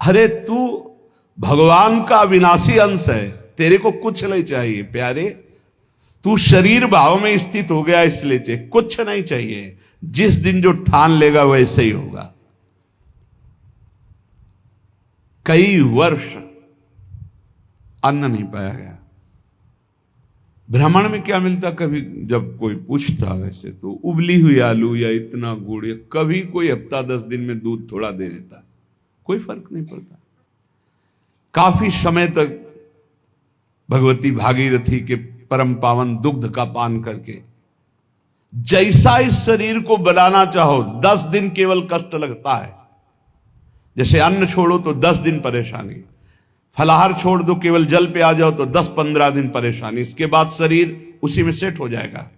अरे तू भगवान का अविनाशी अंश है, तेरे को कुछ नहीं चाहिए प्यारे। तू शरीर भाव में स्थित हो गया, इसलिए चाहिए, कुछ नहीं चाहिए। जिस दिन जो ठान लेगा वैसे ही होगा। कई वर्ष अन्न नहीं पाया गया। भ्रमण में क्या मिलता, कभी जब कोई पूछता वैसे तो उबली हुई आलू या इतना गुड़, या कभी कोई हफ्ता 10 दिन में दूध थोड़ा दे देता, कोई फर्क नहीं पड़ता। काफी समय तक भगवती भागीरथी के परम पावन दुग्ध का पान करके जैसा इस शरीर को बनाना चाहो 10 दिन केवल कष्ट लगता है। जैसे अन्न छोड़ो तो 10 दिन परेशानी, फलाहार छोड़ दो, केवल जल पे आ जाओ तो 10-15 दिन परेशानी, इसके बाद शरीर उसी में सेट हो जाएगा।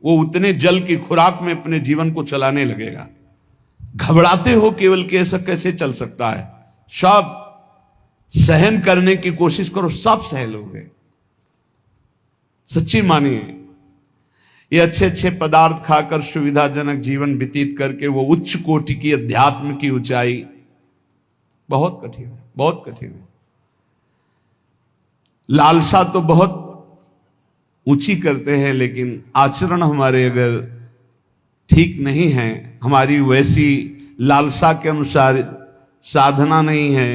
वो उतने जल की खुराक में अपने जीवन को चलाने लगेगा। घबराते हो केवल कि ऐसा कैसे चल सकता है। सब सहन करने की कोशिश करो, सब सह लोगे। सच्ची मानिए, ये अच्छे अच्छे पदार्थ खाकर सुविधाजनक जीवन व्यतीत करके वो उच्च कोटि की अध्यात्म की ऊंचाई बहुत कठिन है, बहुत कठिन है। लालसा तो बहुत ऊंची करते हैं, लेकिन आचरण हमारे अगर ठीक नहीं है, हमारी वैसी लालसा के अनुसार साधना नहीं है,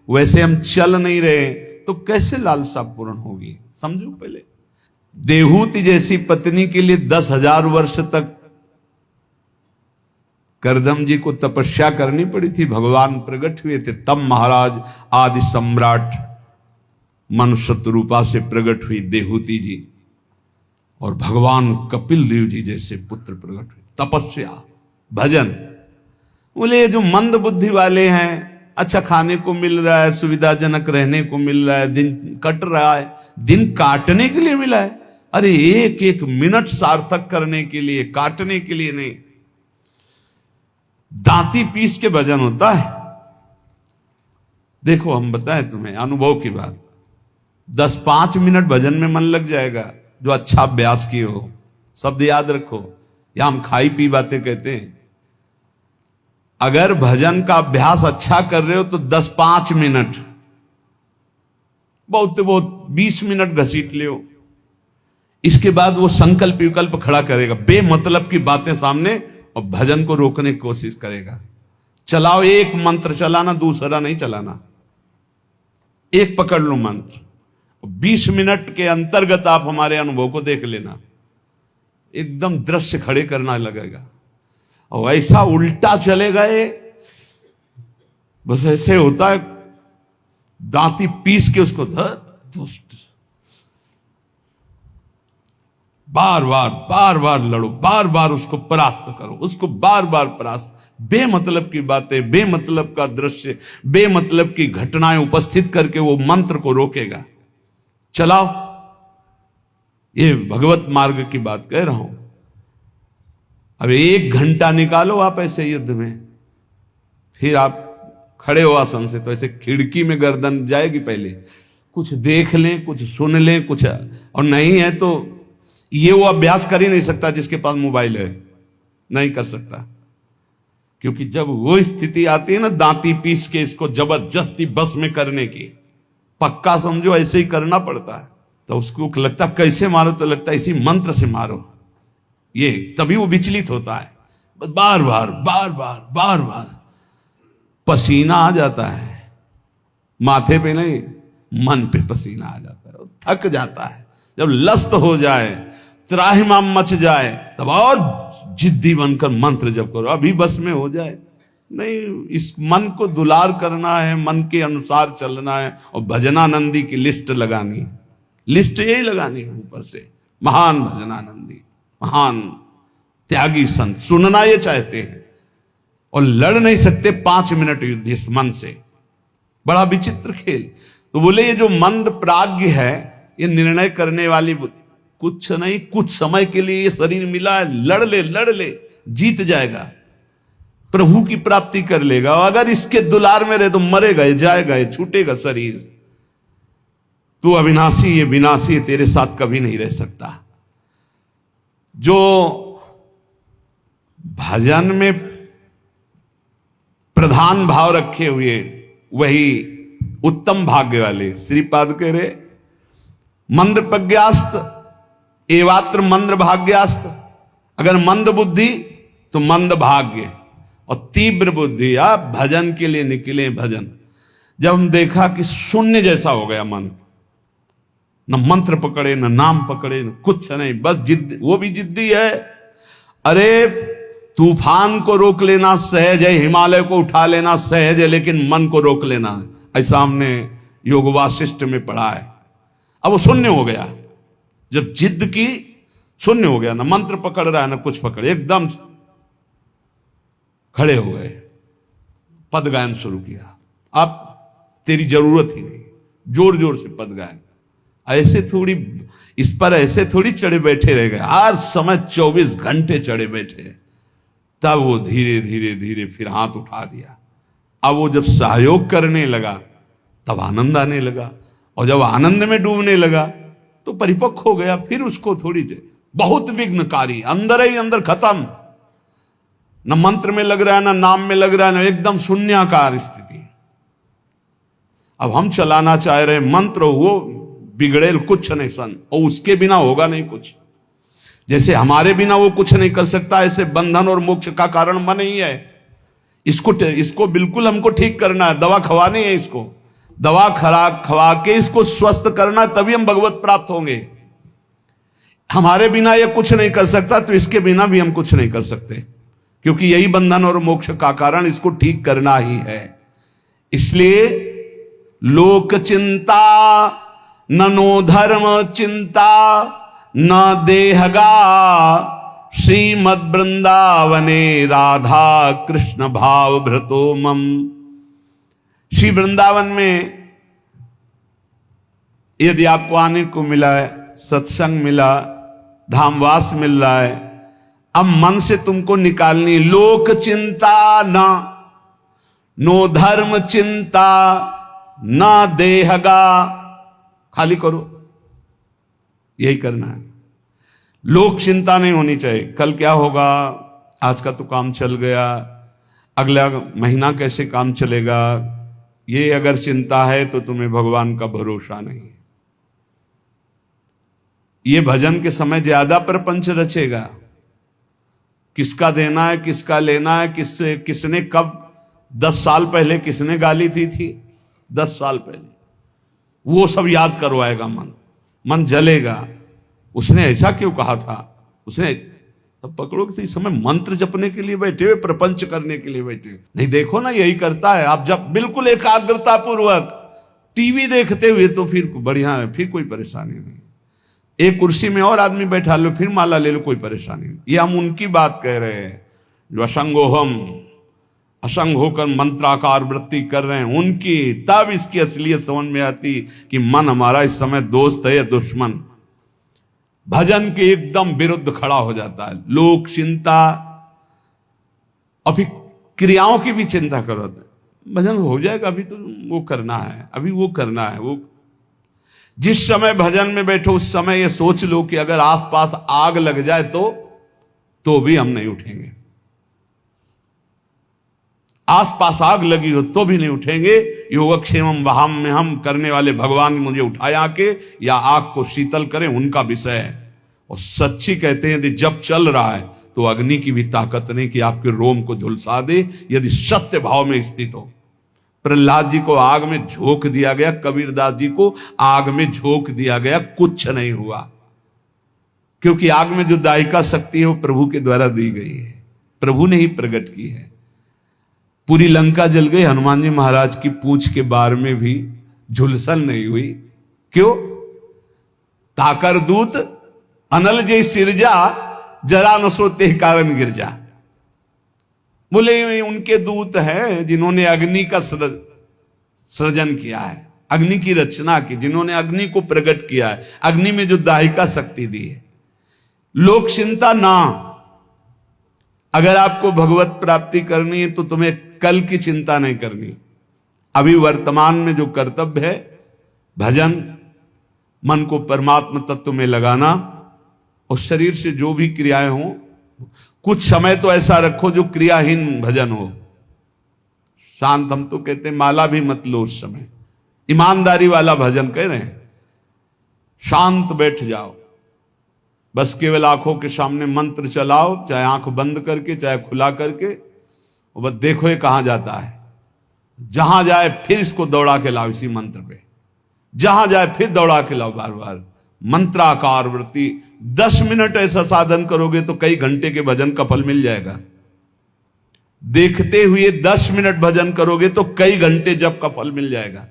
वैसे हम चल नहीं रहे, तो कैसे लालसा पूर्ण होगी। समझो, पहले देहूति जैसी पत्नी के लिए 10,000 वर्ष तक करदम जी को तपस्या करनी पड़ी थी। भगवान प्रकट हुए थे तब महाराज आदि सम्राट मनुष्य रूपा से प्रकट हुई देहूति जी, और भगवान कपिल देव जी जैसे पुत्र प्रकट हुए। तपस्या, भजन। बोले जो मंद बुद्धि वाले हैं, अच्छा खाने को मिल रहा है, सुविधाजनक रहने को मिल रहा है, दिन कट रहा है, दिन काटने के लिए मिला है। अरे एक एक मिनट सार्थक करने के लिए, काटने के लिए नहीं। दांती पीस के भजन होता है। देखो हम बताएं तुम्हें अनुभव की बात, 10-5 मिनट भजन में मन लग जाएगा, जो अच्छा अभ्यास किए हो। शब्द याद रखो, या हम खाई पी बातें कहते हैं। अगर भजन का अभ्यास अच्छा कर रहे हो तो 10-5 मिनट, बहुत बहुत 20 मिनट घसीट लियो। इसके बाद वो संकल्प विकल्प खड़ा करेगा, बेमतलब की बातें सामने, और भजन को रोकने की कोशिश करेगा। चलाओ, एक मंत्र चलाना, दूसरा नहीं चलाना, एक पकड़ लो मंत्र। 20 मिनट के अंतर्गत आप हमारे अनुभव को देख लेना, एकदम दृश्य खड़े करना लगेगा। और ऐसा उल्टा चले गए, बस ऐसे होता है, दांती पीस के उसको दुष्ट, बार बार लड़ो, बार बार उसको परास्त करो, उसको बार बार परास्त। बेमतलब की बातें, बेमतलब का दृश्य, बेमतलब की घटनाएं उपस्थित करके वो मंत्र को रोकेगा। चलाओ, ये भगवत मार्ग की बात कह रहा हूं। अब 1 घंटा निकालो आप ऐसे युद्ध में, फिर आप खड़े हो आसन से तो ऐसे खिड़की में गर्दन जाएगी। पहले कुछ देख लें, कुछ सुन लें, कुछ, और नहीं है तो ये वो अभ्यास कर ही नहीं सकता जिसके पास मोबाइल है, नहीं कर सकता। क्योंकि जब वो स्थिति आती है ना, दांती पीस के इसको जबरदस्ती बस में करने की, पक्का समझो ऐसे ही करना पड़ता है। तो उसको लगता कैसे मारो, तो लगता इसी मंत्र से मारो, ये तभी वो विचलित होता है। बार बार पसीना आ जाता है, माथे पे नहीं, मन पे पसीना आ जाता है, थक जाता है। जब लस्त हो जाए, त्राहिमाम मच जाए, तब और जिद्दी बनकर मंत्र जप करो, अभी बस में हो जाए। नहीं, इस मन को दुलार करना है, मन के अनुसार चलना है, और भजनानंदी की लिस्ट लगानी, लिस्ट यही लगानी है ऊपर से। महान भजनानंदी, महान त्यागी संत, सुनना ये चाहते हैं और लड़ नहीं सकते 5 मिनट युद्ध इस मन से। बड़ा विचित्र खेल। तो बोले ये जो मंद प्राज्ञ है, ये निर्णय करने वाली कुछ नहीं, कुछ समय के लिए ये शरीर मिला है, लड़ ले, जीत जाएगा, प्रभु की प्राप्ति कर लेगा। और अगर इसके दुलार में रहे तो मरेगा, जाएगा, छूटेगा शरीर। तू अविनाशी, ये विनाशी, तेरे साथ कभी नहीं रह सकता। जो भजन में प्रधान भाव रखे हुए वही उत्तम भाग्य वाले। श्रीपाद कह रहे मंद प्रज्ञास्त एवात्र मंद भाग्यास्त। अगर मंद बुद्धि तो मंद भाग्य, और तीव्र बुद्धि आप भजन के लिए निकले। भजन जब हम देखा कि शून्य जैसा हो गया मन, न मंत्र पकड़े न नाम पकड़े न कुछ नहीं, बस जिद, वो भी जिद्दी है। अरे तूफान को रोक लेना सहज है, हिमालय को उठा लेना सहज है, लेकिन मन को रोक लेना है। ऐसा हमने योग वासिष्ठ में पढ़ा है। अब वो शून्य हो गया, जब जिद की शून्य हो गया, ना मंत्र पकड़ रहा है ना कुछ पकड़े, एकदम खड़े हो गए, पद गायन शुरू किया। अब तेरी जरूरत ही नहीं, जोर जोर से पद गायन। ऐसे थोड़ी इस पर ऐसे थोड़ी चढ़े बैठे रह गए, हर समय 24 घंटे चढ़े बैठे। तब वो धीरे धीरे धीरे फिर हाथ उठा दिया। अब वो जब सहयोग करने लगा तब आनंद आने लगा, और जब आनंद में डूबने लगा तो परिपक्व हो गया। फिर उसको थोड़ी देर बहुत विघ्नकारी, अंदर ही अंदर खत्म, न मंत्र में लग रहा है, न नाम में लग रहा है, न एकदम शून्याकार स्थिति। अब हम चलाना चाह रहे मंत्र, वो बिगड़ेल कुछ नहीं सन, और उसके बिना होगा नहीं कुछ। जैसे हमारे बिना वो कुछ नहीं कर सकता, ऐसे बंधन और मोक्ष का कारण मन ही है। इसको बिल्कुल हमको ठीक करना है, दवा खवानी है, इसको दवा खवा के इसको स्वस्थ करना है, तभी हम भगवत प्राप्त होंगे। हमारे बिना ये कुछ नहीं कर सकता, तो इसके बिना भी हम कुछ नहीं कर सकते, क्योंकि यही बंधन और मोक्ष का कारण, इसको ठीक करना ही है। इसलिए लोक चिंता ननो धर्म चिंता न देहगा, श्रीमद वृंदावने राधा कृष्ण भाव भ्रतो मम। श्री वृंदावन में यदि आपको आने को मिला है, सत्संग मिला, धामवास मिल रहा है, अब मन से तुमको निकालनी लोक चिंता ना, नो धर्म चिंता ना देहगा, खाली करो, यही करना है। लोक चिंता नहीं होनी चाहिए, कल क्या होगा, आज का तो काम चल गया, अगला महीना कैसे काम चलेगा, ये अगर चिंता है तो तुम्हें भगवान का भरोसा नहीं है। ये भजन के समय ज्यादा प्रपंच रचेगा, किसका देना है, किसका लेना है, किसने कब 10 साल पहले किसने गाली थी 10 साल पहले, वो सब याद करवाएगा। मन जलेगा, उसने ऐसा क्यों कहा था, उसने तब पकड़ो कि इस समय मंत्र जपने के लिए बैठे हुए, प्रपंच करने के लिए बैठे नहीं। देखो ना, यही करता है। आप जब बिल्कुल एकाग्रता पूर्वक टीवी देखते हुए तो फिर बढ़िया है, फिर कोई परेशानी नहीं। एक कुर्सी में और आदमी बैठा लो, फिर माला ले लो, कोई परेशानी नहीं। ये हम उनकी बात कह रहे हैं जो असंग होकर मंत्राकार वृत्ति कर रहे हैं, उनकी। तब इसकी असलियत समझ में आती कि मन हमारा इस समय दोस्त है या दुश्मन। भजन के एकदम विरुद्ध खड़ा हो जाता है। लोक चिंता, और फिर क्रियाओं की भी चिंता करो, भजन हो जाएगा, अभी तो वो करना है, अभी वो करना है। वो जिस समय भजन में बैठो उस समय ये सोच लो कि अगर आसपास आग लग जाए तो भी हम नहीं उठेंगे। आसपास आग लगी हो तो भी नहीं उठेंगे। योगक्षेमम वहाम में हम करने वाले भगवान मुझे उठाए आके या आग को शीतल करें, उनका विषय है। और सच्ची कहते हैं यदि जब चल रहा है तो अग्नि की भी ताकत नहीं कि आपके रोम को झुलसा दे, यदि सत्य भाव में स्थित हो। प्रहलाद जी को आग में झोंक दिया गया, कबीरदास जी को आग में झोंक दिया गया, कुछ नहीं हुआ, क्योंकि आग में जो दायिका शक्ति है वो प्रभु के द्वारा दी गई है, प्रभु ने ही प्रकट की है। पूरी लंका जल गई, हनुमान जी महाराज की पूंछ के बार में भी झुलसन नहीं हुई। क्यों? ताकर दूत अनल जय सिरजा, जरा न सोते कारण गिरजा। बोले उनके दूत हैं जिन्होंने अग्नि का सृजन किया है, अग्नि की रचना की, जिन्होंने अग्नि को प्रकट किया है, अग्नि में जो दायिका शक्ति दी है। लोक चिंता ना, अगर आपको भगवत प्राप्ति करनी है तो तुम्हें कल की चिंता नहीं करनी। अभी वर्तमान में जो कर्तव्य है, भजन, मन को परमात्मा तत्व में लगाना, और शरीर से जो भी क्रियाएं हो, कुछ समय तो ऐसा रखो जो क्रियाहीन भजन हो। शांत, हम तो कहते माला भी मत लो उस समय, ईमानदारी वाला भजन कह रहे हैं। शांत बैठ जाओ, बस केवल आंखों के सामने मंत्र चलाओ, चाहे आंख बंद करके चाहे खुला करके, और बस देखो ये कहां जाता है। जहां जाए फिर इसको दौड़ा के लाओ इसी मंत्र पे, जहां जाए फिर दौड़ा के लाओ बार बार। मंत्राकार वृत्ति 10 मिनट ऐसा साधन करोगे तो कई घंटे के भजन का फल मिल जाएगा। देखते हुए 10 मिनट भजन करोगे तो कई घंटे जप का फल मिल जाएगा।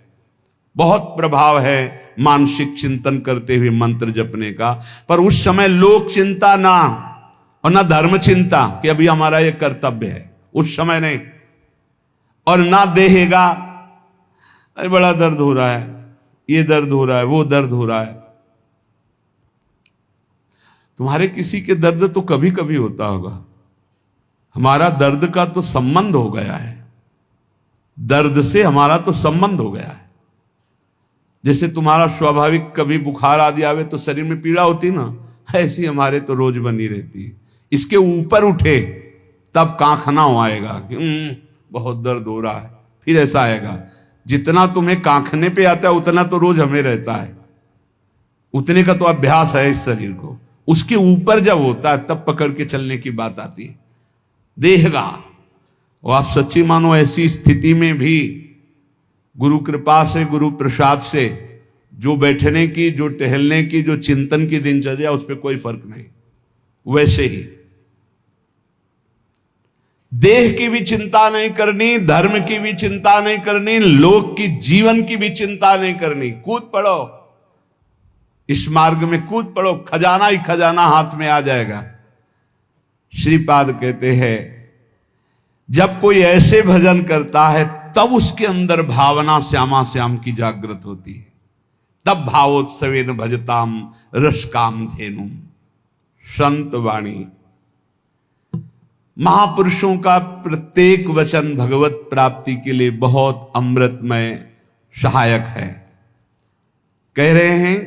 बहुत प्रभाव है मानसिक चिंतन करते हुए मंत्र जपने का। पर उस समय लोक चिंता ना, और ना धर्म चिंता कि अभी हमारा ये कर्तव्य है, उस समय नहीं। और ना देहेगा, अरे बड़ा दर्द हो रहा है, ये दर्द हो रहा है, वो दर्द हो रहा है। तुम्हारे किसी के दर्द तो कभी कभी होता होगा, हमारा दर्द का तो संबंध हो गया है, दर्द से हमारा तो संबंध हो गया है। जैसे तुम्हारा स्वाभाविक कभी बुखार आदि आवे तो शरीर में पीड़ा होती ना, ऐसी हमारे तो रोज बनी रहती है। इसके ऊपर उठे तब कांखना आएगा कि बहुत दर्द हो रहा है, फिर ऐसा आएगा। जितना तुम्हें कांखने पे आता है उतना तो रोज हमें रहता है, उतने का तो अभ्यास है इस शरीर को। उसके ऊपर जब होता है तब पकड़ के चलने की बात आती है। देहगा, और आप सच्ची मानो ऐसी स्थिति में भी गुरु कृपा से, गुरु प्रसाद से जो बैठने की, जो टहलने की, जो चिंतन की दिनचर्या, उस पर कोई फर्क नहीं। वैसे ही देह की भी चिंता नहीं करनी, धर्म की भी चिंता नहीं करनी, लोक की जीवन की भी चिंता नहीं करनी। कूद पड़ो, इस मार्ग में कूद पड़ो, खजाना ही खजाना हाथ में आ जाएगा। श्रीपाद कहते हैं जब कोई ऐसे भजन करता है तब उसके अंदर भावना श्यामा श्याम की जागृत होती है। तब भावोत्सवेन भजताम रस काम धेनुम। संत वाणी, महापुरुषों का प्रत्येक वचन भगवत प्राप्ति के लिए बहुत अमृतमय सहायक है। कह रहे हैं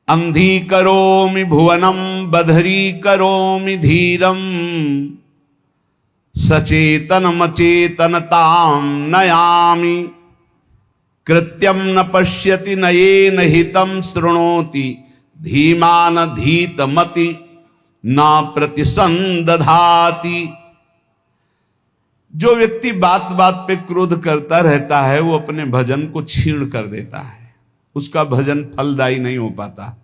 अंधी करोमि भुवनम बधरी करोमि धीरम सचेतन मचेतनताम नयामि कृत्यम न पश्यति नयेन हितम शृणोति धीमान धीतमति न प्रतिसंदधाति। जो व्यक्ति बात बात पे क्रोध करता रहता है वो अपने भजन को छीण कर देता है, उसका भजन फलदायी नहीं हो पाता।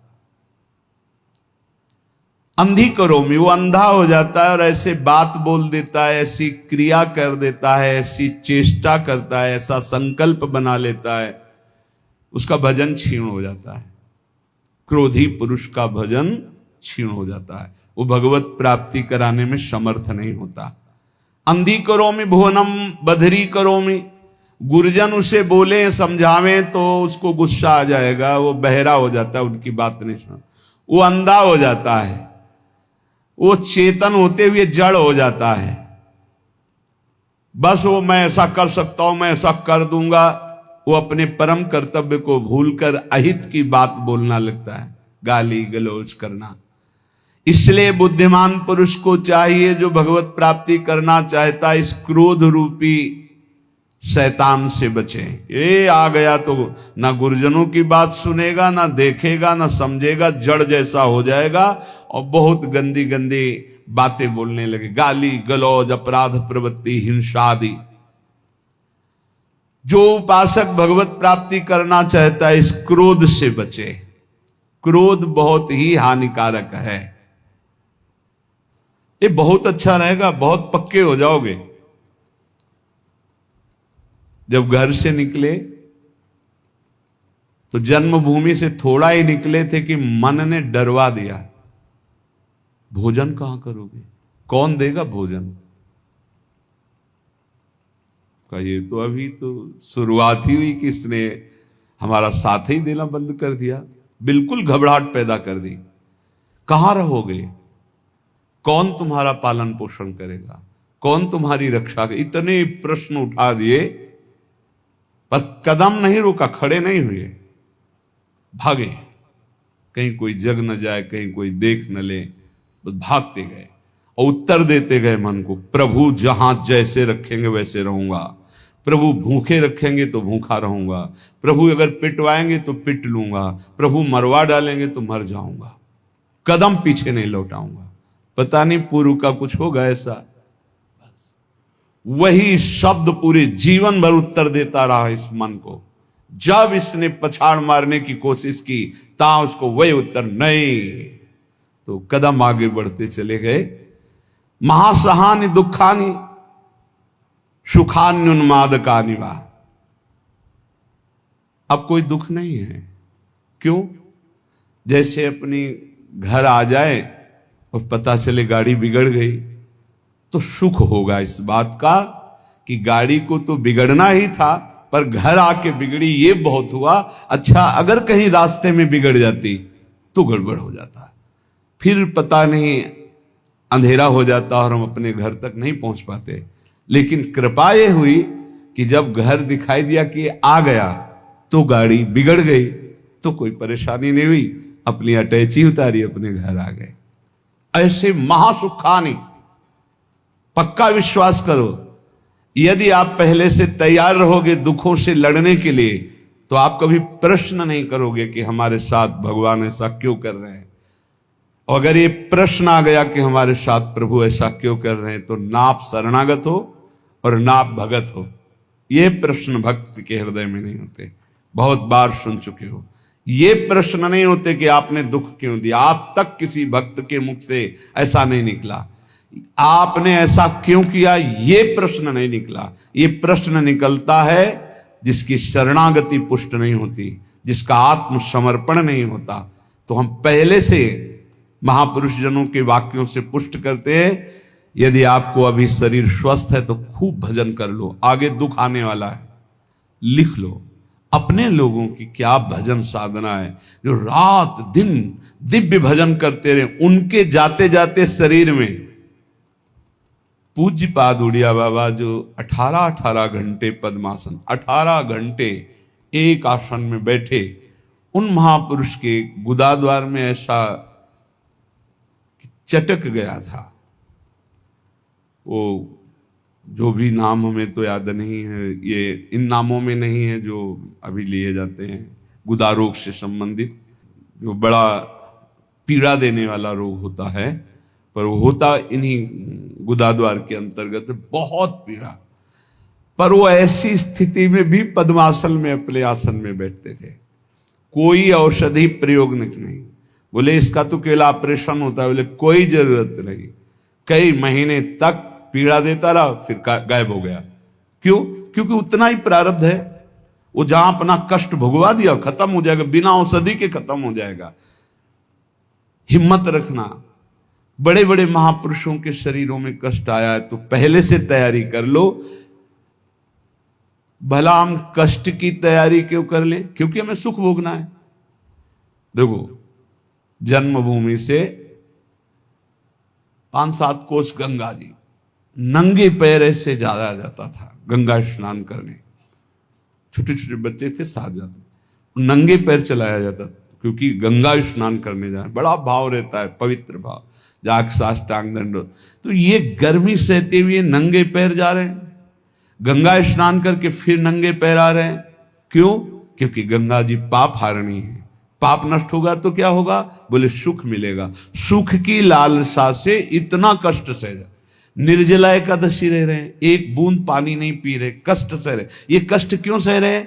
अंधी करोमि, वो अंधा हो जाता है और ऐसे बात बोल देता है, ऐसी क्रिया कर देता है, ऐसी चेष्टा करता है, ऐसा संकल्प बना लेता है, उसका भजन क्षीण हो जाता है। क्रोधी पुरुष का भजन क्षीण हो जाता है, वो भगवत प्राप्ति कराने में समर्थ नहीं होता। अंधी करोमि भुवनम बधरी करोमि, गुरुजन उसे बोले समझावें तो उसको गुस्सा आ जाएगा, वो बहरा हो जाता है, उनकी बात नहीं सुन, वो अंधा हो जाता है, वो चेतन होते हुए जड़ हो जाता है। बस वो मैं ऐसा कर सकता हूं, मैं ऐसा कर दूंगा, वो अपने परम कर्तव्य को भूलकर अहित की बात बोलना लगता है, गाली गलौज करना। इसलिए बुद्धिमान पुरुष को चाहिए, जो भगवत प्राप्ति करना चाहता है, इस क्रोध रूपी शैतान से बचे। ये आ गया तो ना गुरुजनों की बात सुनेगा, ना देखेगा, ना समझेगा, जड़ जैसा हो जाएगा और बहुत गंदी गंदी बातें बोलने लगे, गाली गलौज, अपराध प्रवृत्ति, हिंसा आदि। जो उपासक भगवत प्राप्ति करना चाहता है इस क्रोध से बचे। क्रोध बहुत ही हानिकारक है। ये बहुत अच्छा रहेगा, बहुत पक्के हो जाओगे। जब घर से निकले तो जन्मभूमि से थोड़ा ही निकले थे कि मन ने डरवा दिया, भोजन कहां करोगे, कौन देगा भोजन का। ये तो अभी तो शुरुआत ही हुई कि इसने हमारा साथ ही देना बंद कर दिया, बिल्कुल घबराहट पैदा कर दी। कहां रहोगे, कौन तुम्हारा पालन पोषण करेगा, कौन तुम्हारी रक्षा करेगा। इतने प्रश्न उठा दिए पर कदम नहीं रोका, खड़े नहीं हुए, भागे। कहीं कोई जग न जाए, कहीं कोई देख न ले, बस भागते गए और उत्तर देते गए मन को, प्रभु जहां जैसे रखेंगे वैसे रहूंगा, प्रभु भूखे रखेंगे तो भूखा रहूंगा, प्रभु अगर पिटवाएंगे तो पिट लूंगा, प्रभु मरवा डालेंगे तो मर जाऊंगा, कदम पीछे नहीं लौटाऊंगा। पता नहीं पूर्व का कुछ होगा ऐसा। वही शब्द पूरे जीवन भर उत्तर देता रहा इस मन को। जब इसने पछाड़ मारने की कोशिश की ता उसको वही उत्तर नहीं, तो कदम आगे बढ़ते चले गए। महासहानि दुखानि सुखान्युन्मादकानि वा। अब कोई दुख नहीं है। क्यों? जैसे अपनी घर आ जाए और पता चले गाड़ी बिगड़ गई तो सुख होगा इस बात का कि गाड़ी को तो बिगड़ना ही था, पर घर आके बिगड़ी ये बहुत हुआ। अच्छा, अगर कहीं रास्ते में बिगड़ जाती तो गड़बड़ हो जाता, फिर पता नहीं अंधेरा हो जाता और हम अपने घर तक नहीं पहुंच पाते। लेकिन कृपा ये हुई कि जब घर दिखाई दिया कि आ गया तो गाड़ी बिगड़ गई तो कोई परेशानी नहीं हुई, अपनी अटैची उतारी, अपने घर आ गए। ऐसे महासुखानी, पक्का विश्वास करो, यदि आप पहले से तैयार रहोगे दुखों से लड़ने के लिए तो आप कभी प्रश्न नहीं करोगे कि हमारे साथ भगवान ऐसा क्यों कर रहे हैं। और अगर ये प्रश्न आ गया कि हमारे साथ प्रभु ऐसा क्यों कर रहे हैं, तो ना आप शरणागत हो और ना आप भगत हो। ये प्रश्न भक्त के हृदय में नहीं होते। बहुत बार सुन चुके हो। ये प्रश्न नहीं होते कि आपने दुख क्यों दिया। आज तक किसी भक्त के मुख से ऐसा नहीं निकला, आपने ऐसा क्यों किया, ये प्रश्न नहीं निकला। ये प्रश्न निकलता है जिसकी शरणागति पुष्ट नहीं होती, जिसका आत्मसमर्पण नहीं होता। तो हम पहले से महापुरुष जनों के वाक्यों से पुष्ट करते हैं। यदि आपको अभी शरीर स्वस्थ है तो खूब भजन कर लो, आगे दुख आने वाला है। लिख लो अपने लोगों की क्या भजन साधना है, जो रात दिन दिव्य भजन करते रहे। उनके जाते जाते शरीर में पूज्य पाद उड़िया बाबा जो 18 घंटे पद्मासन, 18 घंटे एक आसन में बैठे, उन महापुरुष के गुदाद्वार में ऐसा चटक गया था। वो जो भी नाम हमें तो याद नहीं है, ये इन नामों में नहीं है जो अभी लिए जाते हैं, गुदा रोग से संबंधित जो बड़ा पीड़ा देने वाला रोग होता है, पर वो होता इन्हीं गुदाद्वार के अंतर्गत, बहुत पीड़ा। पर वो ऐसी स्थिति में भी पद्मासन में अपने आसन में बैठते थे, कोई औषधि प्रयोग नहीं। बोले इसका तो केवल ऑपरेशन होता है, बोले कोई जरूरत नहीं। कई महीने तक पीड़ा देता रहा, फिर गायब हो गया। क्यों? क्योंकि उतना ही प्रारब्ध है। वो जहां अपना कष्ट भुगवा दिया खत्म हो जाएगा, बिना औषधि के खत्म हो जाएगा। हिम्मत रखना। बड़े बड़े महापुरुषों के शरीरों में कष्ट आया है तो पहले से तैयारी कर लो। भला हम कष्ट की तैयारी क्यों कर ले? क्योंकि हमें सुख भोगना है। देखो, जन्मभूमि से 5-7 कोस गंगा जी, नंगे पैर से जाया जाता था गंगा स्नान करने। छोटे छोटे बच्चे थे, साथ जाते, नंगे पैर चलाया जाता, क्योंकि गंगा स्नान करने जाए बड़ा भाव रहता है, पवित्र भाव, जाग साष्टांग दंड। तो ये गर्मी सहते हुए नंगे पैर जा रहे हैं, गंगा स्नान करके फिर नंगे पैर आ रहे हैं। क्यों? क्योंकि गंगा जी पाप हारणी है। पाप नष्ट होगा तो क्या होगा? बोले सुख मिलेगा। सुख की लालसा से इतना कष्ट सह जा। निर्जला एकादशी रह रहे हैं, एक बूंद पानी नहीं पी रहे, कष्ट सह रहे। ये कष्ट क्यों सह रहे?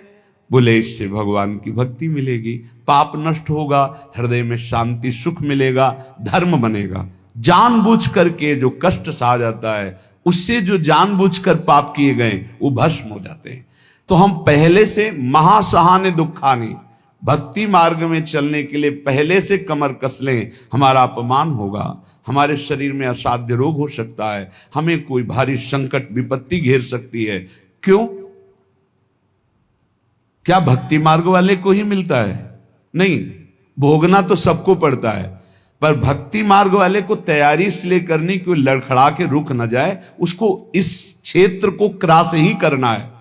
बोले इससे भगवान की भक्ति मिलेगी, पाप नष्ट होगा, हृदय में शांति सुख मिलेगा, धर्म बनेगा। जानबूझ करके जो कष्ट सहा जाता है, उससे जो जानबूझकर पाप किए गए वो भस्म हो जाते हैं। तो हम पहले से महासहानि दुखानि, भक्ति मार्ग में चलने के लिए पहले से कमर कस लें। हमारा अपमान होगा, हमारे शरीर में असाध्य रोग हो सकता है, हमें कोई भारी संकट विपत्ति घेर सकती है। क्यों? क्या भक्ति मार्ग वाले को ही मिलता है? नहीं, भोगना तो सबको पड़ता है, पर भक्ति मार्ग वाले को तैयारी इसलिए करनी कि लड़खड़ा के रुक न जाए, उसको इस क्षेत्र को क्रॉस ही करना है।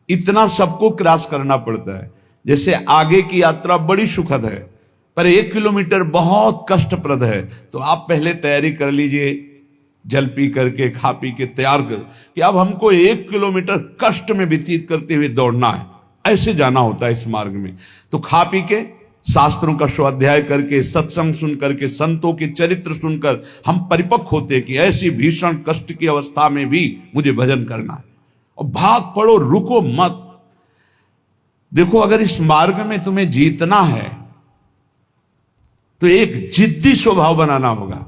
इतना सबको क्रॉस करना पड़ता है। जैसे आगे की यात्रा बड़ी सुखद है, पर 1 किलोमीटर बहुत कष्टप्रद है, तो आप पहले तैयारी कर लीजिए जल पी करके खा पी के तैयार कर कि अब हमको 1 किलोमीटर कष्ट में व्यतीत करते हुए दौड़ना है, ऐसे जाना होता है इस मार्ग में। तो खा पी के शास्त्रों का स्वाध्याय करके, सत्संग सुन करके, संतों के चरित्र सुनकर हम परिपक्व होते कि ऐसी भीषण कष्ट की अवस्था में भी मुझे भजन करना है। और भाग पड़ो, रुको मत। देखो, अगर इस मार्ग में तुम्हें जीतना है तो एक जिद्दी स्वभाव बनाना होगा।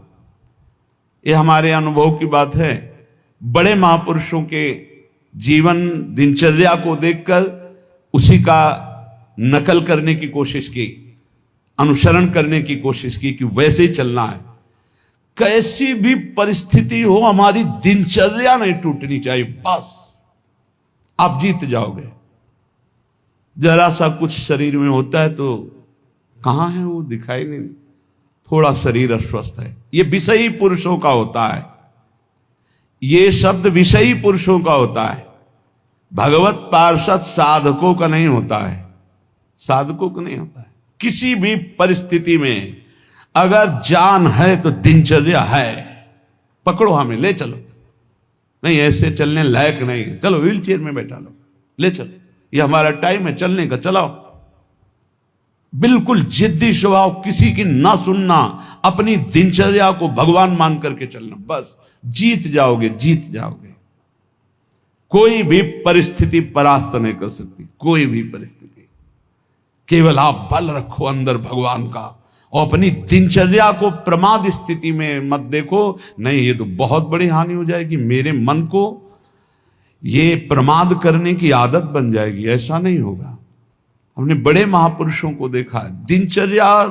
ये हमारे अनुभव की बात है। बड़े महापुरुषों के जीवन दिनचर्या को देखकर उसी का नकल करने की कोशिश की, अनुसरण करने की कोशिश की कि वैसे ही चलना है। कैसी भी परिस्थिति हो, हमारी दिनचर्या नहीं टूटनी चाहिए, बस आप जीत जाओगे। जरा सा कुछ शरीर में होता है तो कहां है वो, दिखाई नहीं, थोड़ा शरीर अस्वस्थ है, ये विषयी पुरुषों का होता है। ये शब्द विषयी पुरुषों का होता है, भगवत पार्षद साधकों का नहीं होता है, साधकों का नहीं होता है। किसी भी परिस्थिति में अगर जान है तो दिनचर्या है, पकड़ो, हमें ले चलो। नहीं ऐसे चलने लायक नहीं, चलो व्हील चेयर में बैठा लो, ले चलो, ये हमारा टाइम है चलने का, चलाओ। बिल्कुल जिद्दी स्वभाव, किसी की ना सुनना, अपनी दिनचर्या को भगवान मान करके चलना, बस जीत जाओगे, जीत जाओगे। कोई भी परिस्थिति परास्त नहीं कर सकती, कोई भी परिस्थिति। केवल आप बल रखो अंदर भगवान का, और अपनी दिनचर्या को प्रमाद स्थिति में मत देखो। नहीं, ये तो बहुत बड़ी हानि हो जाएगी, मेरे मन को ये प्रमाद करने की आदत बन जाएगी, ऐसा नहीं होगा। हमने बड़े महापुरुषों को देखा है, दिनचर्या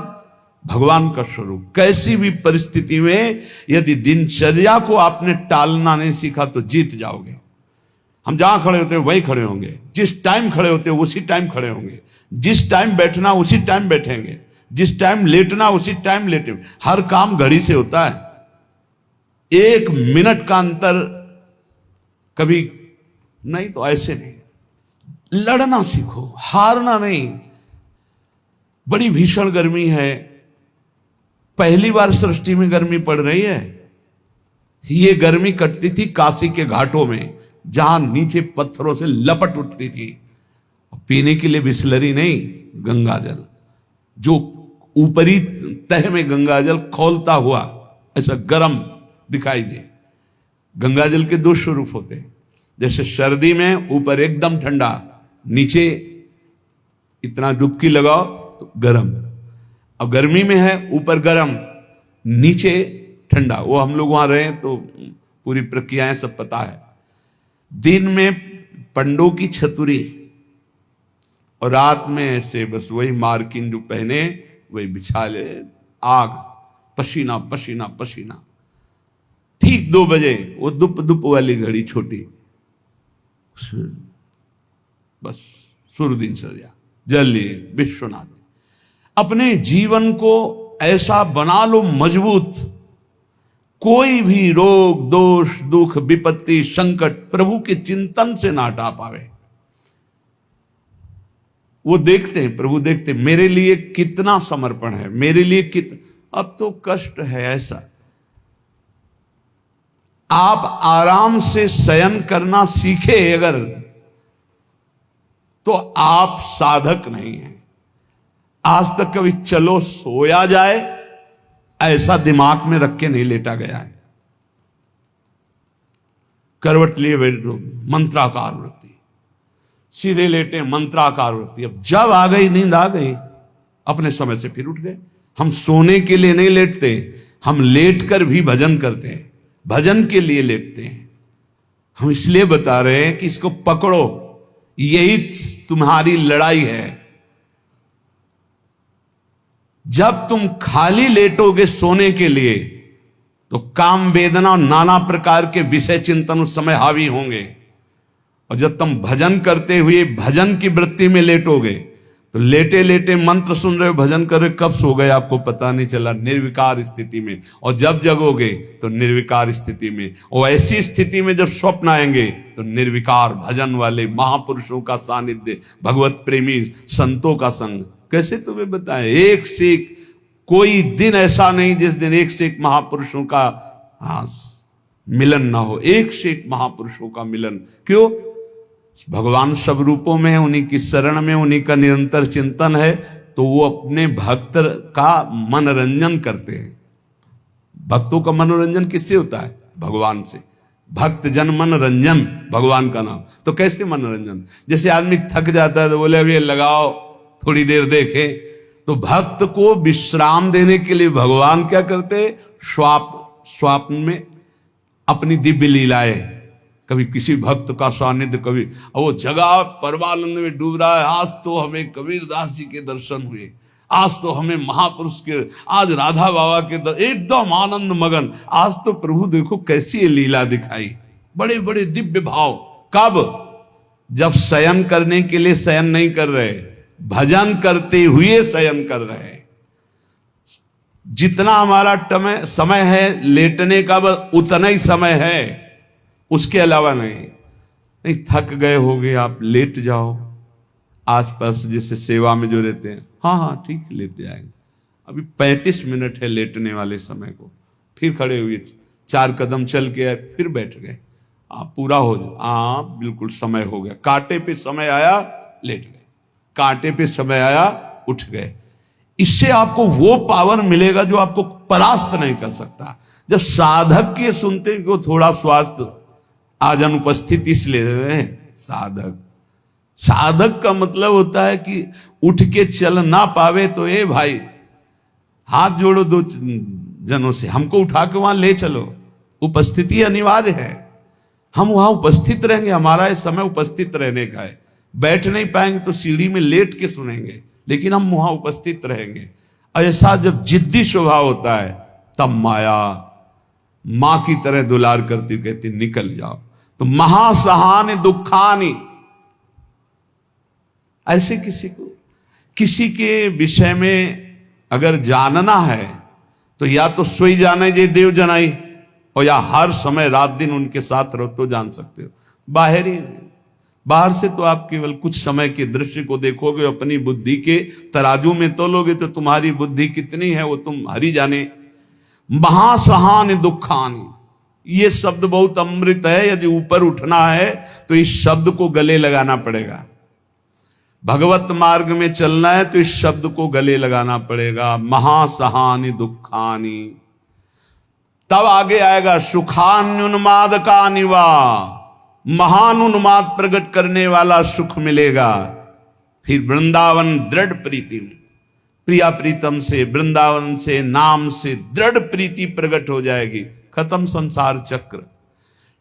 भगवान का स्वरूप। कैसी भी परिस्थिति में यदि दिनचर्या को आपने टालना नहीं सीखा तो जीत जाओगे। हम जहां खड़े होते हैं वहीं खड़े होंगे, जिस टाइम खड़े होते हैं उसी टाइम खड़े होंगे, जिस टाइम बैठना उसी टाइम बैठेंगे, जिस टाइम लेटना उसी टाइम लेटेंगे। हर काम घड़ी से होता है, 1 मिनट का अंतर कभी नहीं, तो ऐसे नहीं। लड़ना सीखो, हारना नहीं। बड़ी भीषण गर्मी है, पहली बार सृष्टि में गर्मी पड़ रही है। ये गर्मी कटती थी काशी के घाटों में, जहां नीचे पत्थरों से लपट उठती थी। पीने के लिए बिस्लरी नहीं, गंगाजल, जो ऊपरी तह में गंगाजल खौलता हुआ ऐसा गर्म दिखाई दे। गंगाजल के 2 स्वरूप होते हैं, जैसे सर्दी में ऊपर एकदम ठंडा, नीचे इतना डुबकी लगाओ तो गर्म। अब गर्मी में है ऊपर गर्म, नीचे ठंडा। वो हम लोग वहां रहे तो पूरी प्रक्रियाएं सब पता है। दिन में पंडों की छतुरी और रात में ऐसे बस वही मार्किन जो पहने वही बिछा ले, आग, पसीना पसीना पसीना। ठीक 2 बजे वो दुप दुप वाली घड़ी छोटी, बस सूर्य दिनचर्या, जल लिए विश्वनाथ। अपने जीवन को ऐसा बना लो मजबूत, कोई भी रोग दोष दुख विपत्ति संकट प्रभु के चिंतन से ना हटा पावे। वो देखते हैं, प्रभु देखते हैं मेरे लिए कितना समर्पण है, मेरे लिए अब तो कष्ट है ऐसा। आप आराम से शयन करना सीखे अगर, तो आप साधक नहीं हैं। आज तक कभी चलो सोया जाए ऐसा दिमाग में रख के नहीं लेटा गया है। करवट लिए बैठो, मंत्राकार वृत्ति, सीधे लेटे मंत्राकार वृत्ति। अब जब आ गई नींद आ गई, अपने समय से फिर उठ गए। हम सोने के लिए नहीं लेटते, हम लेट कर भी भजन करते हैं, भजन के लिए लेटते हैं। हम इसलिए बता रहे हैं कि इसको पकड़ो, यही तुम्हारी लड़ाई है। जब तुम खाली लेटोगे सोने के लिए तो काम वेदना और नाना प्रकार के विषय चिंतन उस समय हावी होंगे। और जब तुम भजन करते हुए भजन की वृत्ति में लेटोगे तो लेटे लेटे मंत्र सुन रहे हो, भजन कर रहे, कब सो गए आपको पता नहीं चला, निर्विकार स्थिति में। और जब जगोगे तो निर्विकार स्थिति में। और ऐसी स्थिति में जब स्वप्न आएंगे तो निर्विकार भजन वाले महापुरुषों का सानिध्य, भगवत प्रेमी संतों का संग। कैसे तुम्हें बताएं, एक से एक कोई दिन ऐसा नहीं जिस दिन एक से एक महापुरुषों का मिलन ना हो, एक से एक महापुरुषों का मिलन। क्यों? भगवान सब रूपों में है, उन्हीं की शरण में, उन्हीं का निरंतर चिंतन है, तो वो अपने भक्त का मनोरंजन करते हैं। भक्तों का मनोरंजन किससे होता है? भगवान से। भक्त जन मनोरंजन भगवान का नाम। तो कैसे मनोरंजन? जैसे आदमी थक जाता है तो बोले अभी लगाओ थोड़ी देर देखे, तो भक्त को विश्राम देने के लिए भगवान क्या करते? स्वप्न में अपनी दिव्य लीलाएं, कभी किसी भक्त का सानिध्य, कभी वो जगह परमानंद में डूब रहा है, आज तो हमें कबीरदास जी के दर्शन हुए, आज तो हमें महापुरुष के, आज राधा बाबा के एकदम आनंद मगन। आज तो प्रभु देखो कैसी ये लीला दिखाई, बड़े बड़े दिव्य भाव। कब? जब शयन करने के लिए शयन नहीं कर रहे, भजन करते हुए शयन कर रहे। जितना हमारा समय है लेटने का, बस उतना ही समय है, उसके अलावा नहीं। थक गए होगे आप, लेट जाओ। आसपास जैसे सेवा में जो रहते हैं, हाँ ठीक लेट जाएंगे, अभी 35 मिनट है लेटने वाले समय को, फिर खड़े हुए 4 कदम चल के आए, फिर बैठ गए, आप पूरा हो जाए, बिल्कुल समय हो गया। कांटे पे समय आया, लेट गए, कांटे पे समय आया, उठ गए। इससे आपको वो पावर मिलेगा जो आपको परास्त नहीं कर सकता। जब साधक के सुनते कि वो थोड़ा स्वास्थ्य आज अनुपस्थित इसलिए रहे, साधक का मतलब होता है कि उठ के चल ना पावे तो ए भाई हाथ जोड़ो 2 जनों से, हमको उठा के वहां ले चलो। उपस्थिति अनिवार्य है, हम वहां उपस्थित रहेंगे, हमारा ये समय उपस्थित रहने का है। बैठ नहीं पाएंगे तो सीढ़ी में लेट के सुनेंगे, लेकिन हम वहां उपस्थित रहेंगे। ऐसा जब जिद्दी स्वभाव होता है, तब माया मां की तरह दुलार करती कहती निकल जाओ। तो महासहान दुखानी, ऐसे किसी के विषय में अगर जानना है तो या तो सोई जाने जे देव जनाई, और या हर समय रात दिन उनके साथ रहो तो जान सकते हो। बाहर से तो आप केवल कुछ समय के दृश्य को देखोगे, अपनी बुद्धि के तराजू में तोलोगे तो तुम्हारी बुद्धि कितनी है वो तुम हरि जाने। महासहान दुखानी, ये शब्द बहुत अमृत है। यदि ऊपर उठना है तो इस शब्द को गले लगाना पड़ेगा। भगवत मार्ग में चलना है तो इस शब्द को गले लगाना पड़ेगा, महासहानि दुखानि। तब आगे आएगा सुखान्युन्माद का निवा, महानुन्माद प्रकट करने वाला सुख मिलेगा। फिर वृंदावन दृढ़ प्रीति, प्रिया प्रीतम से, वृंदावन से, नाम से दृढ़ प्रीति प्रकट हो जाएगी। खत्म संसार चक्र।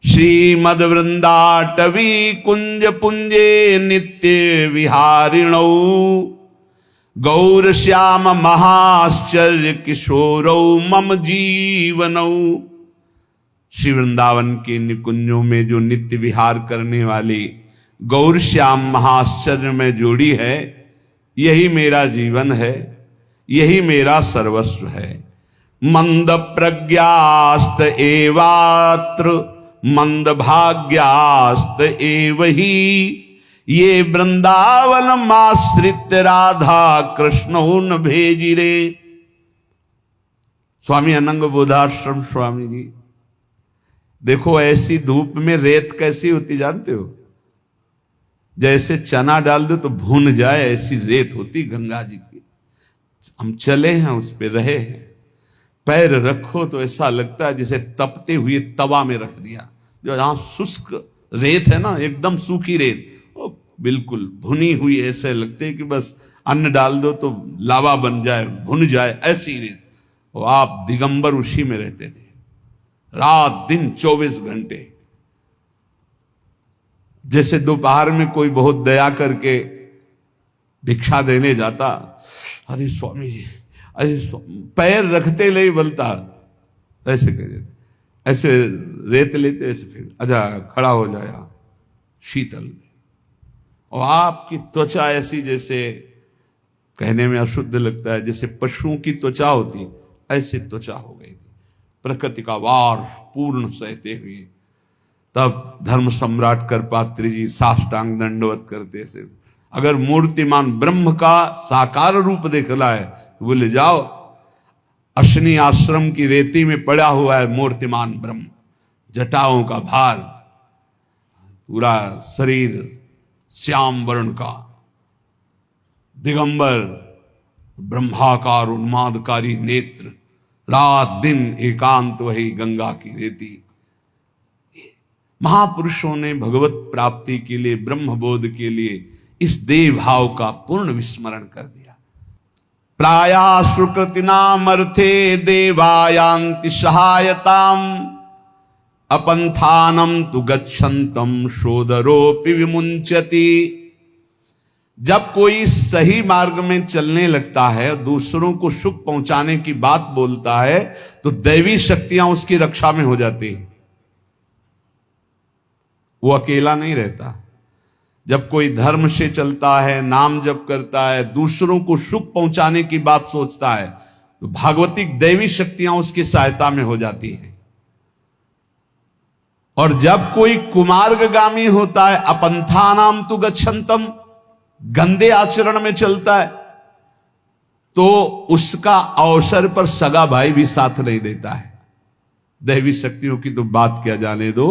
श्रीमद वृंदाटवी कुंज पुंजे नित्य विहारिणौ, गौर श्याम महाश्चर्य किशोरौ मम जीवनौ। श्री वृंदावन के निकुंजों में जो नित्य विहार करने वाली गौर श्याम महाश्चर्य में जोड़ी है, यही मेरा जीवन है, यही मेरा सर्वस्व है। मंद प्रज्ञास्त एवात्र मंद भाग्यास्त एव ही, ये वृंदावन माश्रित राधा कृष्ण न भेजिरे। स्वामी अनंग बोधाश्रम स्वामी जी, देखो ऐसी धूप में रेत कैसी होती जानते हो? जैसे चना डाल दो तो भून जाए, ऐसी रेत होती गंगा जी की। हम चले हैं, उस पे रहे हैं, पैर रखो तो ऐसा लगता है जैसे तपते हुए तवा में रख दिया। जो जहां शुष्क रेत है ना, एकदम सूखी रेत, वो बिल्कुल भुनी हुई, ऐसे लगते है कि बस अन्न डाल दो तो लावा बन जाए, भुन जाए, ऐसी रेत। और आप दिगंबर उसी में रहते थे, रात दिन 24 घंटे। जैसे दोपहर में कोई बहुत दया करके भिक्षा देने जाता, अरे स्वामी जी, अरे पैर रखते नहीं बोलता, ऐसे कह देते, ऐसे रेत लेते, ऐसे फिर अच्छा खड़ा हो जाया शीतल। और आपकी त्वचा ऐसी, जैसे कहने में अशुद्ध लगता है, जैसे पशुओं की त्वचा होती, ऐसी त्वचा हो गई थी। प्रकृति का वार पूर्ण सहते हुए तब धर्म सम्राट करपात्री जी साष्टांग दंडवत करते से, अगर मूर्तिमान ब्रह्म का साकार रूप देखना है तो बोले जाओ, अश्नी आश्रम की रेती में पड़ा हुआ है मूर्तिमान ब्रह्म, जटाओं का भार, पूरा शरीर श्याम वर्ण का, दिगंबर, ब्रह्माकार उन्मादकारी नेत्र, रात दिन एकांत वही गंगा की रेती। महापुरुषों ने भगवत प्राप्ति के लिए, ब्रह्म बोध के लिए इस देह भाव का पूर्ण विस्मरण कर दिया। प्राया सुकृतिनाम अर्थे देवायांति सहायताम, अपंथानम तु गच्छन्तम शोदरोपि विमुंचति। जब कोई सही मार्ग में चलने लगता है, दूसरों को सुख पहुंचाने की बात बोलता है, तो दैवी शक्तियां उसकी रक्षा में हो जाती हैं। वो अकेला नहीं रहता। जब कोई धर्म से चलता है, नाम जप करता है, दूसरों को सुख पहुंचाने की बात सोचता है, तो भागवतिक दैवी शक्तियां उसकी सहायता में हो जाती हैं। और जब कोई कुमार्गगामी होता है, अपंथानाम तु गच्छन्तम, गंदे आचरण में चलता है, तो उसका अवसर पर सगा भाई भी साथ नहीं देता है। दैवी शक्तियों की तो बात क्या जाने दो।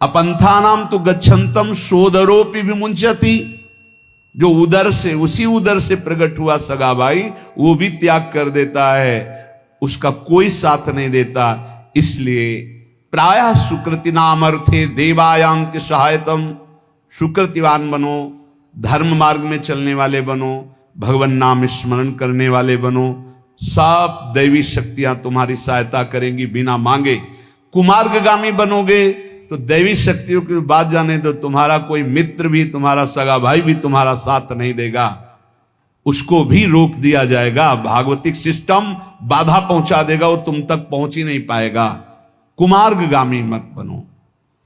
अपंथानाम तु गच्छन्तम सोदरोपि विमुंचति, जो उदर से, उसी उदर से प्रकट हुआ सगा भाई, वो भी त्याग कर देता है, उसका कोई साथ नहीं देता। इसलिए प्रायः सुकृतिनाम अर्थे देवायांति सहायतम, सुकृतिवान बनो, धर्म मार्ग में चलने वाले बनो, भगवान नाम स्मरण करने वाले बनो, सब दैवी शक्तियां तुम्हारी सहायता करेंगी बिना मांगे। कुमार्गगामी बनोगे तो दैवी शक्तियों की बात जाने दो, तुम्हारा कोई मित्र भी, तुम्हारा सगा भाई भी तुम्हारा साथ नहीं देगा, उसको भी रोक दिया जाएगा। भागवतिक सिस्टम बाधा पहुंचा देगा, वो तुम तक पहुंच ही नहीं पाएगा। कुमार्गगामी मत बनो।